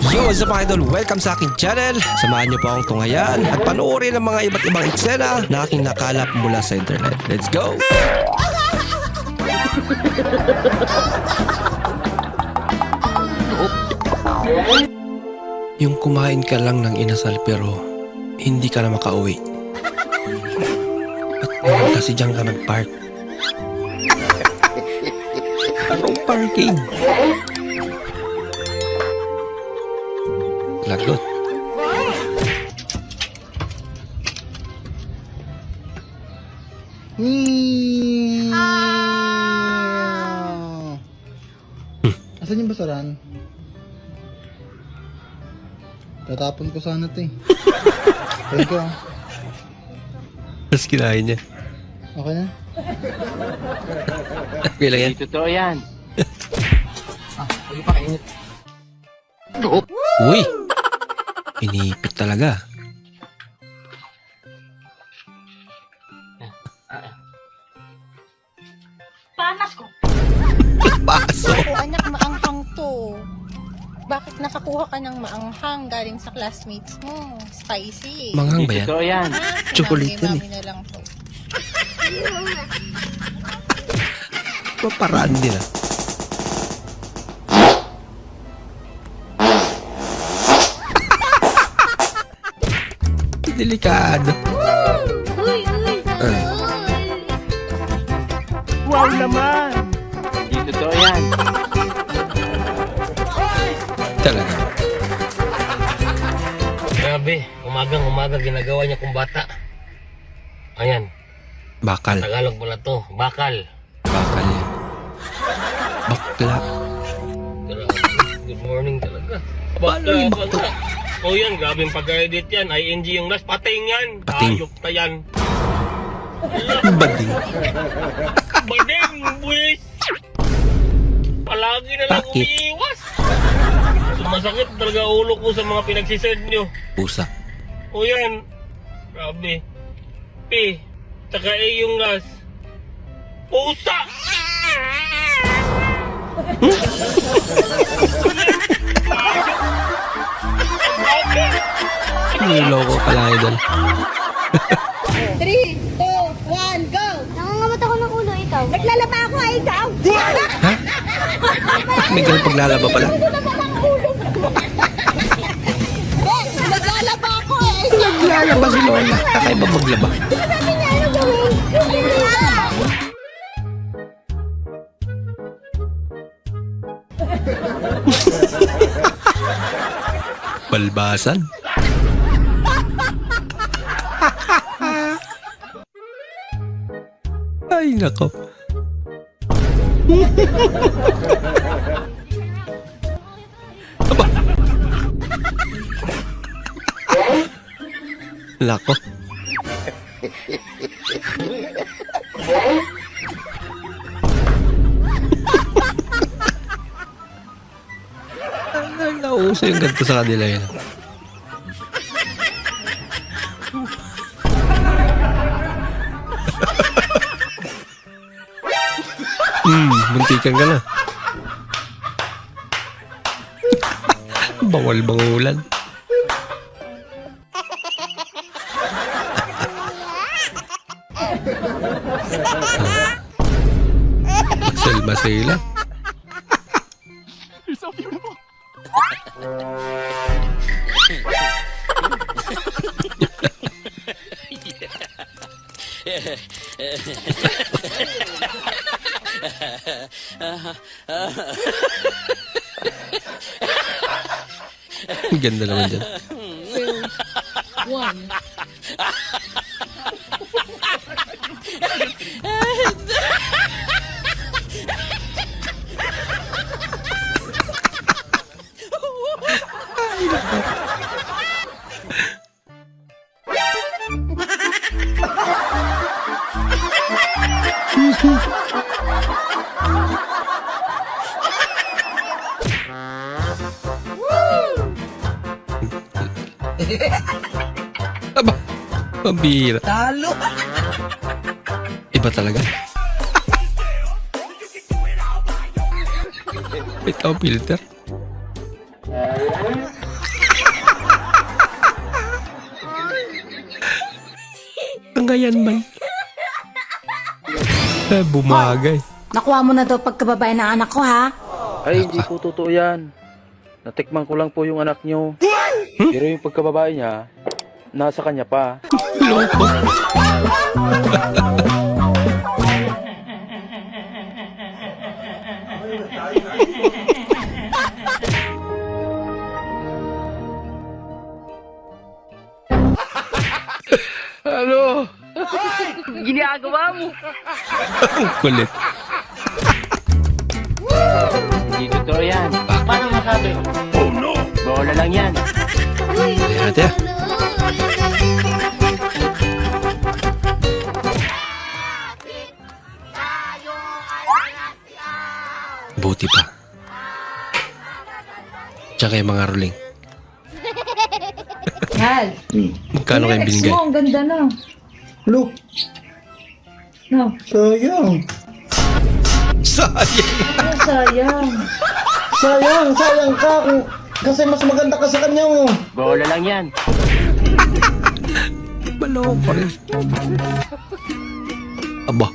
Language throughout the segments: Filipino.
Yo, what's up mga idol? Welcome sa aking channel. Samahan niyo po akong tunghayan at panoorin ang mga iba't ibang eksena na aking nakalap mula sa internet. Let's go! Yung kumain ka lang ng inasal pero hindi ka na makauwi. At naman kasi dyan ka nag-park. Anong parking? Lagot. Asan yung basaran? Tatapon ko sana ito eh. Thank you. Tapos kinain niya. Okay na? Okay lang yan. Totoo yan. Huwag pa kainit. Uy! Pinipit talaga. Panas ko. Baso. Oh, anak, maanghang to. Bakit nakakuha ka ng maanghang galing sa classmates mo? Spicy. Manghang ba yan? Totoo yan. Chocolate yan Mami na lang to. Paparaan din ah. Delikado. Wow naman! Hindi totoo yan. Talaga. Grabe, umagang-umaga ginagawa niya kung bata. Ayan, Bakal. Tagalog pala to, bakal. Bakal yan. Bakla. Grabe, good morning talaga. Paano yung bakla? Oh yan, grabe yung pag-edit yan. ING yung last, pating yan. Pating. Ayok na yan. Bading. Bading, buwis. Palagi na lang Bakit? umiiwas. Sumasakit talaga ulo ko sa mga pinagsisend nyo. Pusa. O yan, grabe. P, tsaka A yung gas. Pusa! Niloko ka lang idol. 3, 2, 1, go! Nangangamat ako ng ulo, ikaw. Naglalaba ako, ay ikaw! Ha? May ganun paglalaba pala. Naglalaba ako, eh! Naglalaba si Lola. Kakaiba maglaba. Sabi niya, ano gawin? Balbasan. Ay, nako. Aba. Lako. Nauso yung ganito sa kanila yun. Muntikan ka na. Bawal-bangulan. Masel-masela. Ang ganda naman dyan. 2, 1. Aba, pambira. Talo! Iba talaga. Ikaw, filter. Ang gayan man. Bumagay. Nakuha mo na daw pagkababae ng anak ko, ha? Ay, hindi po totoo yan. Natikman ko lang po yung anak nyo. Pero yung pagkababae niya, nasa kanya pa. Loko. Ano? Ang kulit. Hindi totoo yan. Paano masabi? Oh no! Bola lang yan. Ayan natin. Buti pa. Tsaka yung mga ruling. Hal, Magkano kayo binigay? ang ganda na. Look, No, sayang. Sayang. sayang. Sayang ka. Kasi mas maganda ka sa kanya mo. Bola lang yan. Malawang pa rin. Aba.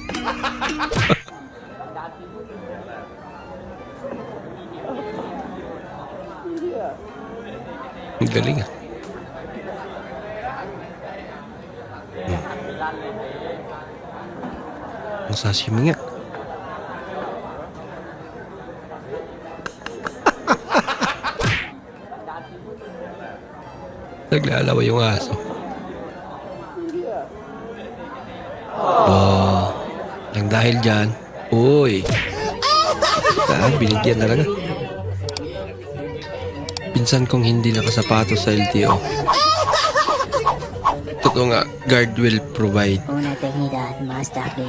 Ang galing ah. Ang sashimi nga. Naglalawa yung aso. Oh, lang dahil dyan. Uy. Binigyan talaga. Pinsan kong hindi nakasapatos sa LTO. Totoo nga, guard will provide. Una dignidad más tarde.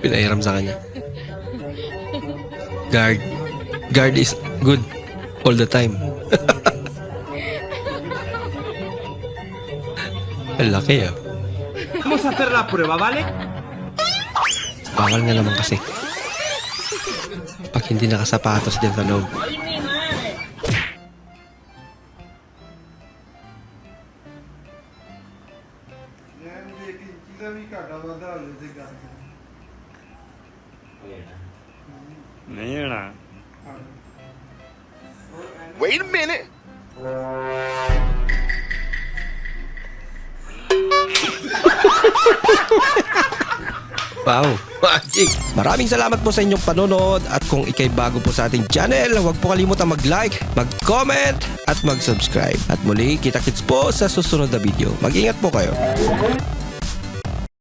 Pinahiram sa kanya. Guard is good all the time. Ang laki ah. Vamos a hacer la prueba, ¿vale? Bakal nga naman kasi. Pag hindi nakasapatos din sa loob. Wait a minute. Wow, magic! Maraming salamat po sa inyong panonood at kung ikay bago po sa ating channel, huwag po kalimutan mag-like, mag-comment at mag-subscribe. At muli, kita-kits po sa susunod na video. Mag-ingat po kayo.